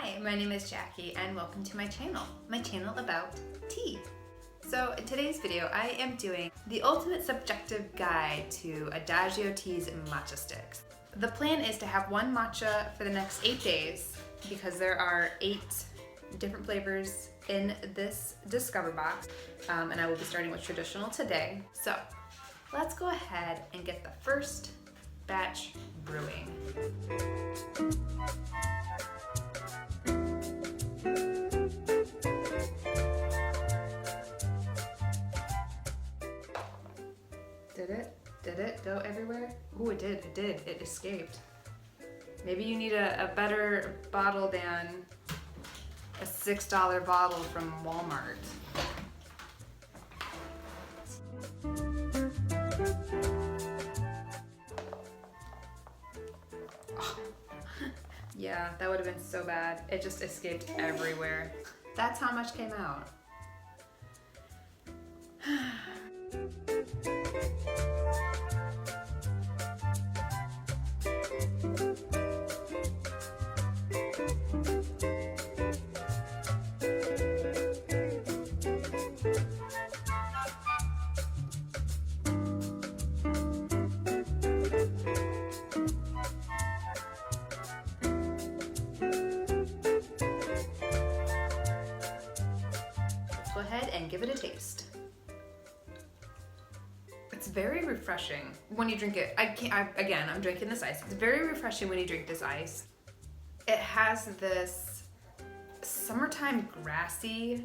Hi, my name is Jackie and welcome to my channel about tea. So in today's video, I am doing the ultimate subjective guide to Adagio Teas Matcha Sticks. The plan is to have one matcha for the next 8 days because there are 8 different flavors in this Discover box, and I will be starting with traditional today. So let's go ahead and get the first batch brewing. Did it go everywhere? Oh, it did. It escaped. Maybe you need a better bottle than a $6 bottle from Walmart. Oh. Yeah, that would have been so bad. It just escaped everywhere. That's how much came out. Go ahead and give it a taste. It's very refreshing when you drink it. I'm drinking this ice. It's very refreshing when you drink this ice. It has this summertime grassy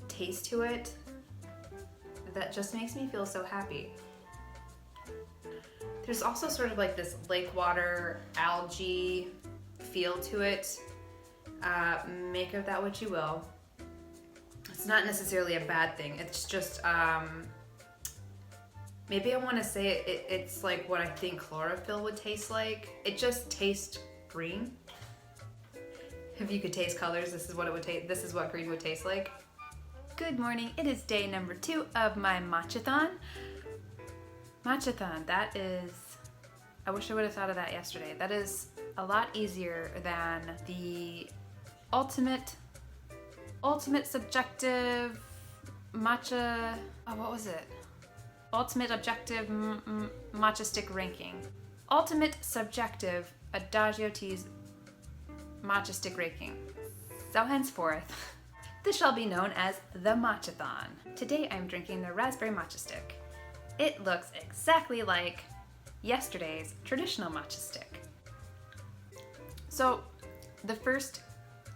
taste to it that just makes me feel so happy. There's also sort of like this lake water algae feel to it. Make of that what you will. It's not necessarily a bad thing. It's just, maybe I want to say it's like what I think chlorophyll would taste like. It just tastes green. If you could taste colors, this is what it would taste. This is what green would taste like. Good morning. It is day number 2 of my matchathon. Matchathon. That is. I wish I would have thought of that yesterday. That is a lot easier than the ultimate subjective matcha, what was it? Ultimate objective matcha stick ranking. Ultimate subjective Adagio Teas matcha stick ranking. So henceforth, this shall be known as the Matchathon. Today I'm drinking the raspberry matcha stick. It looks exactly like yesterday's traditional matcha stick. So the first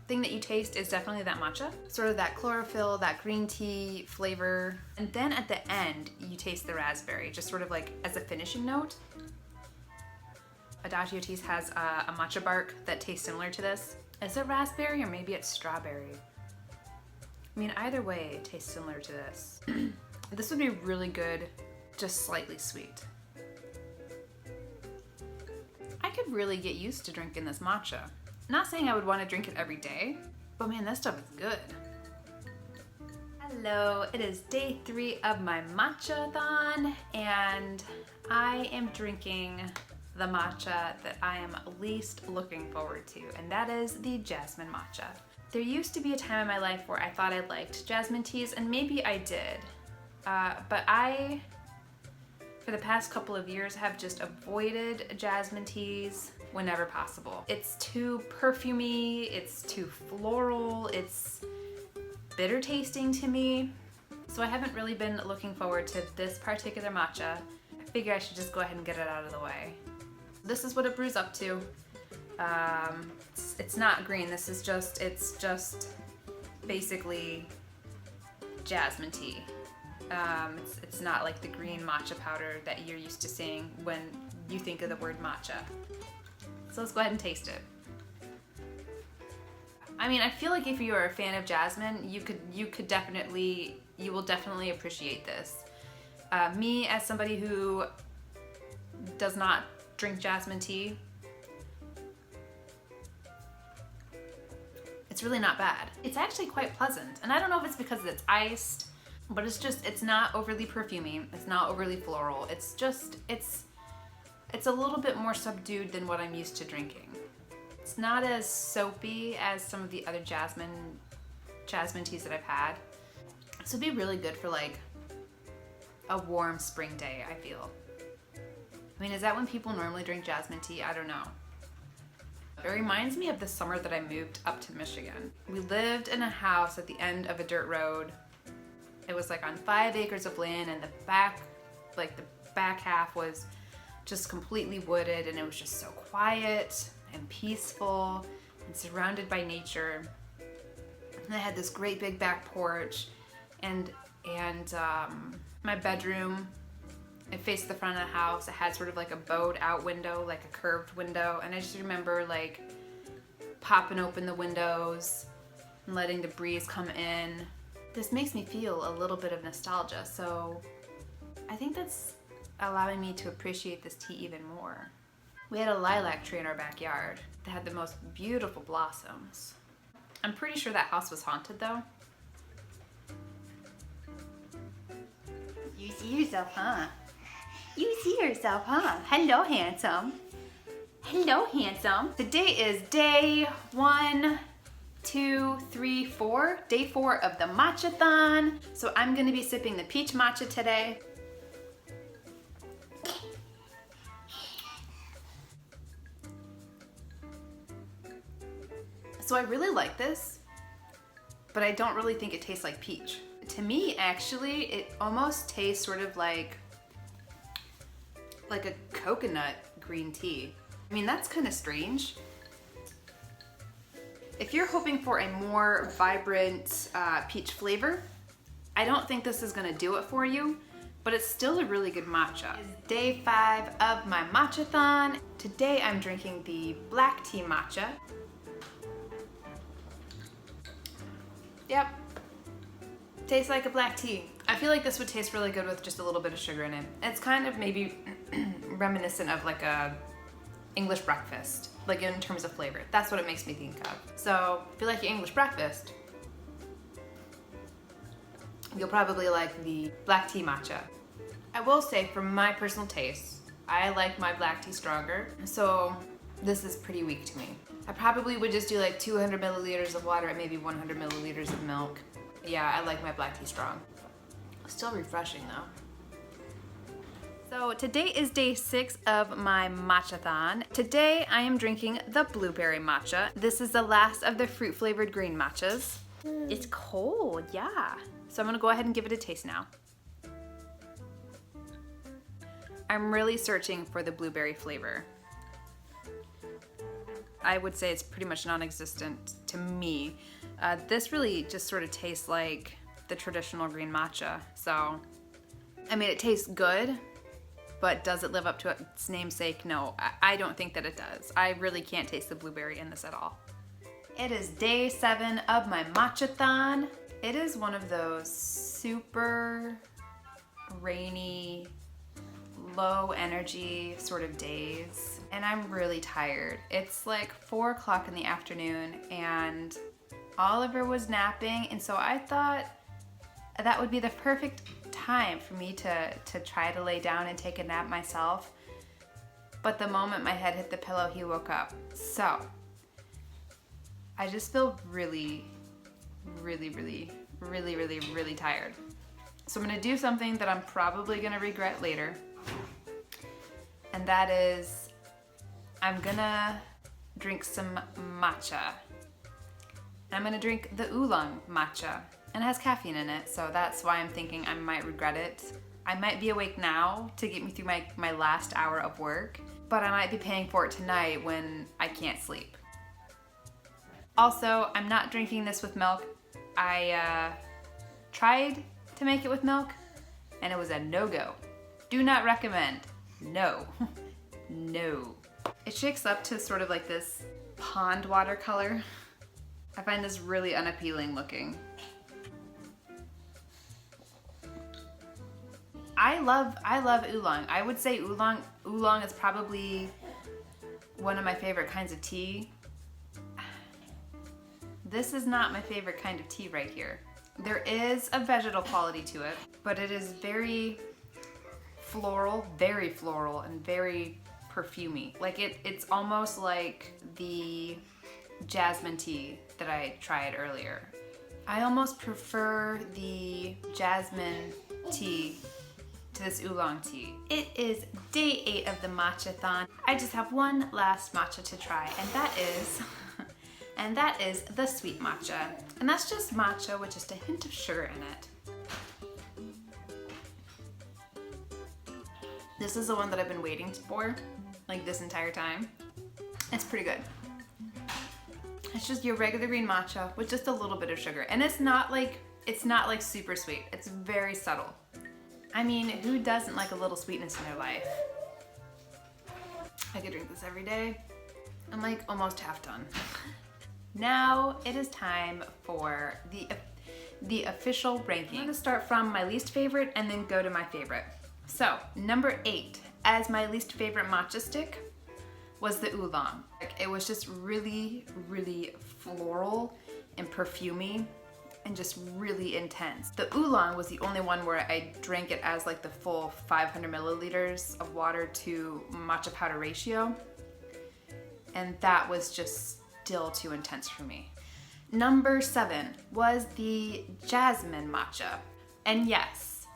thing that you taste is definitely that matcha, sort of that chlorophyll, that green tea flavor. And then at the end, you taste the raspberry, just sort of like as a finishing note. Adagio Teas has a matcha bark that tastes similar to this. Is it raspberry or maybe it's strawberry? I mean, either way, it tastes similar to this. This would be really good, just slightly sweet. I could really get used to drinking this matcha. Not saying I would want to drink it every day, but man, this stuff is good. Hello, it is day 3 of my matchathon, and I am drinking the matcha that I am least looking forward to, and that is the jasmine matcha. There used to be a time in my life where I thought I liked jasmine teas, and maybe I did, but I, for the past couple of years, have just avoided jasmine teas whenever possible. It's too perfumey, it's too floral, it's bitter tasting to me. So I haven't really been looking forward to this particular matcha. I figure I should just go ahead and get it out of the way. This is what it brews up to. It's not green, it's just basically jasmine tea. It's not like the green matcha powder that you're used to seeing when you think of the word matcha. So let's go ahead and taste it. I mean, I feel like if you are a fan of jasmine, you will definitely appreciate this. Me, as somebody who does not drink jasmine tea, it's really not bad. It's actually quite pleasant, and I don't know if it's because it's iced, but it's not overly perfumey. It's not overly floral. It's a little bit more subdued than what I'm used to drinking. It's not as soapy as some of the other jasmine teas that I've had. This would be really good for like a warm spring day, I feel. I mean, is that when people normally drink jasmine tea? I don't know. It reminds me of the summer that I moved up to Michigan. We lived in a house at the end of a dirt road. It was like on 5 acres of land, and the back half was just completely wooded, and it was just so quiet and peaceful and surrounded by nature. And I had this great big back porch, and my bedroom, it faced the front of the house. It had sort of like a bowed out window, like a curved window. And I just remember like popping open the windows and letting the breeze come in. This makes me feel a little bit of nostalgia. So I think that's allowing me to appreciate this tea even more. We had a lilac tree in our backyard that had the most beautiful blossoms. I'm pretty sure that house was haunted though. You see yourself, huh? You see yourself, huh? Hello, handsome. Hello, handsome. Today is day 1, 2, 3, 4. Day 4 of the Matcha-thon. So I'm gonna be sipping the peach matcha today. So I really like this, but I don't really think it tastes like peach. To me, actually, it almost tastes sort of like a coconut green tea. I mean, that's kind of strange. If you're hoping for a more vibrant peach flavor, I don't think this is gonna do it for you, but it's still a really good matcha. It's day 5 of my Matcha-thon. Today I'm drinking the black tea matcha. Yep, tastes like a black tea. I feel like this would taste really good with just a little bit of sugar in it. It's kind of maybe reminiscent of like a English breakfast, like in terms of flavor. That's what it makes me think of. So if you like your English breakfast, you'll probably like the black tea matcha. I will say, for my personal taste, I like my black tea stronger, so this is pretty weak to me. I probably would just do like 200 milliliters of water and maybe 100 milliliters of milk. Yeah, I like my black tea strong. Still refreshing though. So today is day 6 of my Matcha-thon. Today I am drinking the blueberry matcha. This is the last of the fruit flavored green matchas. It's cold, yeah. So I'm gonna go ahead and give it a taste now. I'm really searching for the blueberry flavor. I would say it's pretty much non-existent to me. This really just sort of tastes like the traditional green matcha. So, I mean, it tastes good, but does it live up to its namesake? No, I don't think that it does. I really can't taste the blueberry in this at all. It is day 7 of my Matcha-thon. It is one of those super rainy, low energy sort of days, and I'm really tired. It's like 4 o'clock in the afternoon and Oliver was napping, and so I thought that would be the perfect time for me to try to lay down and take a nap myself. But the moment my head hit the pillow, he woke up. So I just feel really tired. So I'm gonna do something that I'm probably gonna regret later. And that is, I'm gonna drink some matcha. And I'm gonna drink the oolong matcha. And it has caffeine in it, so that's why I'm thinking I might regret it. I might be awake now to get me through my last hour of work, but I might be paying for it tonight when I can't sleep. Also, I'm not drinking this with milk. I tried to make it with milk, and it was a no-go. Do not recommend. No. No. It shakes up to sort of like this pond water color. I find this really unappealing looking. I love oolong. I would say oolong is probably one of my favorite kinds of tea. This is not my favorite kind of tea right here. There is a vegetal quality to it, but it is very floral and very perfumey. Like it's almost like the jasmine tea that I tried earlier. I almost prefer the jasmine tea to this oolong tea. It is day 8 of the matcha-thon. I just have one last matcha to try, and that is the sweet matcha. And that's just matcha with just a hint of sugar in it. This is the one that I've been waiting for, like this entire time. It's pretty good. It's just your regular green matcha with just a little bit of sugar. And it's not like super sweet. It's very subtle. I mean, who doesn't like a little sweetness in their life? I could drink this every day. I'm like almost half done. Now it is time for the official ranking. I'm gonna start from my least favorite and then go to my favorite. So, number 8, as my least favorite matcha stick, was the oolong. It was just really, really floral and perfumey and just really intense. The oolong was the only one where I drank it as like the full 500 milliliters of water to matcha powder ratio. And that was just still too intense for me. Number 7 was the jasmine matcha. And yes,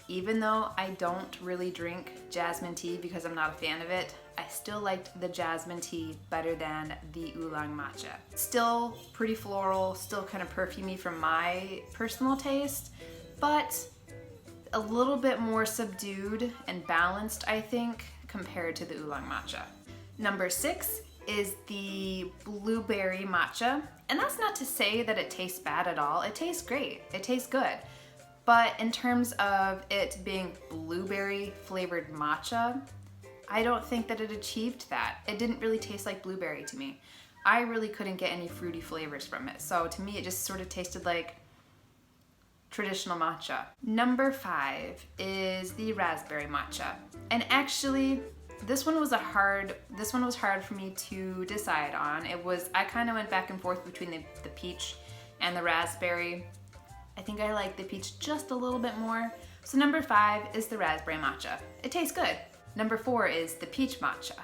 even though I don't really drink jasmine tea because I'm not a fan of it, I still liked the jasmine tea better than the oolong matcha. Still pretty floral, still kind of perfumey from my personal taste, but a little bit more subdued and balanced, I think, compared to the oolong matcha. Number 6 is the blueberry matcha. And that's not to say that it tastes bad at all. It tastes great. It tastes good. But in terms of it being blueberry flavored matcha, I don't think that it achieved that. It didn't really taste like blueberry to me. I really couldn't get any fruity flavors from it. So to me, it just sort of tasted like traditional matcha. Number 5 is the raspberry matcha. And actually, this one was hard for me to decide on. I kind of went back and forth between the peach and the raspberry. I think I like the peach just a little bit more. So number 5 is the raspberry matcha. It tastes good. Number 4 is the peach matcha.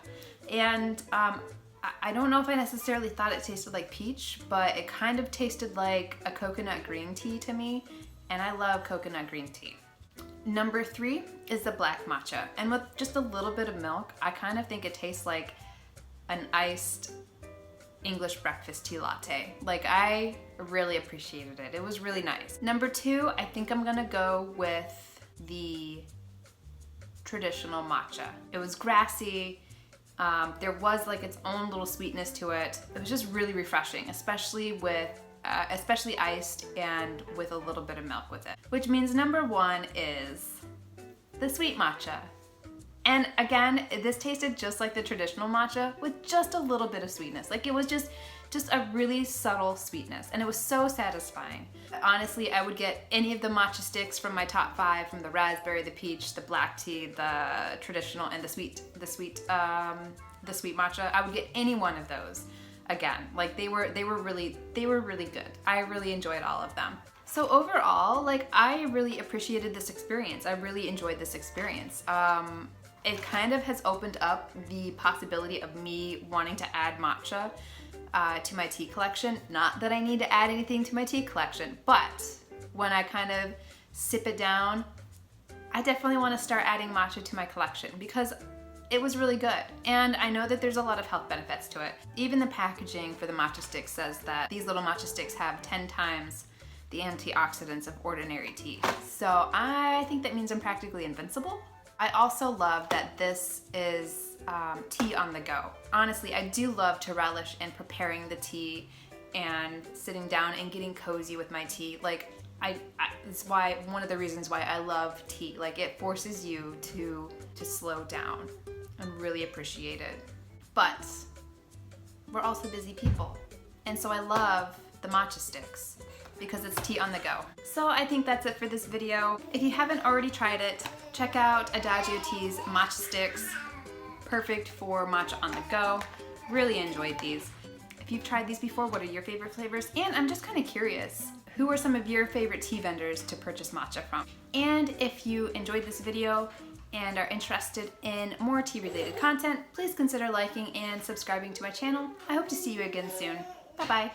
And I don't know if I necessarily thought it tasted like peach, but it kind of tasted like a coconut green tea to me, and I love coconut green tea. Number 3 is the black matcha. And with just a little bit of milk, I kind of think it tastes like an iced English breakfast tea latte. Like, I really appreciated it. It was really nice. Number 2, I think I'm gonna go with the traditional matcha. It was grassy. There was like its own little sweetness to it. It was just really refreshing, especially iced and with a little bit of milk with it. Which means number 1 is the sweet matcha. And again, this tasted just like the traditional matcha with just a little bit of sweetness. Like, it was just a really subtle sweetness, and it was so satisfying. Honestly, I would get any of the matcha sticks from my top 5, from the raspberry, the peach, the black tea, the traditional, and the sweet matcha. I would get any one of those again. Like, they were really good. I really enjoyed all of them. So overall, like, I really appreciated this experience. I really enjoyed this experience. It kind of has opened up the possibility of me wanting to add matcha to my tea collection. Not that I need to add anything to my tea collection, but when I kind of sip it down, I definitely want to start adding matcha to my collection because it was really good. And I know that there's a lot of health benefits to it. Even the packaging for the matcha sticks says that these little matcha sticks have 10 times the antioxidants of ordinary tea. So I think that means I'm practically invincible. I also love that this is tea on the go. Honestly, I do love to relish in preparing the tea and sitting down and getting cozy with my tea. Like, it's one of the reasons why I love tea. Like, it forces you to slow down and really appreciate it. But we're also busy people. And so I love the matcha sticks because it's tea on the go. So I think that's it for this video. If you haven't already tried it, check out Adagio Teas Matcha Sticks. Perfect for matcha on the go. Really enjoyed these. If you've tried these before, what are your favorite flavors? And I'm just kind of curious, who are some of your favorite tea vendors to purchase matcha from? And if you enjoyed this video and are interested in more tea related content, please consider liking and subscribing to my channel. I hope to see you again soon. Bye bye.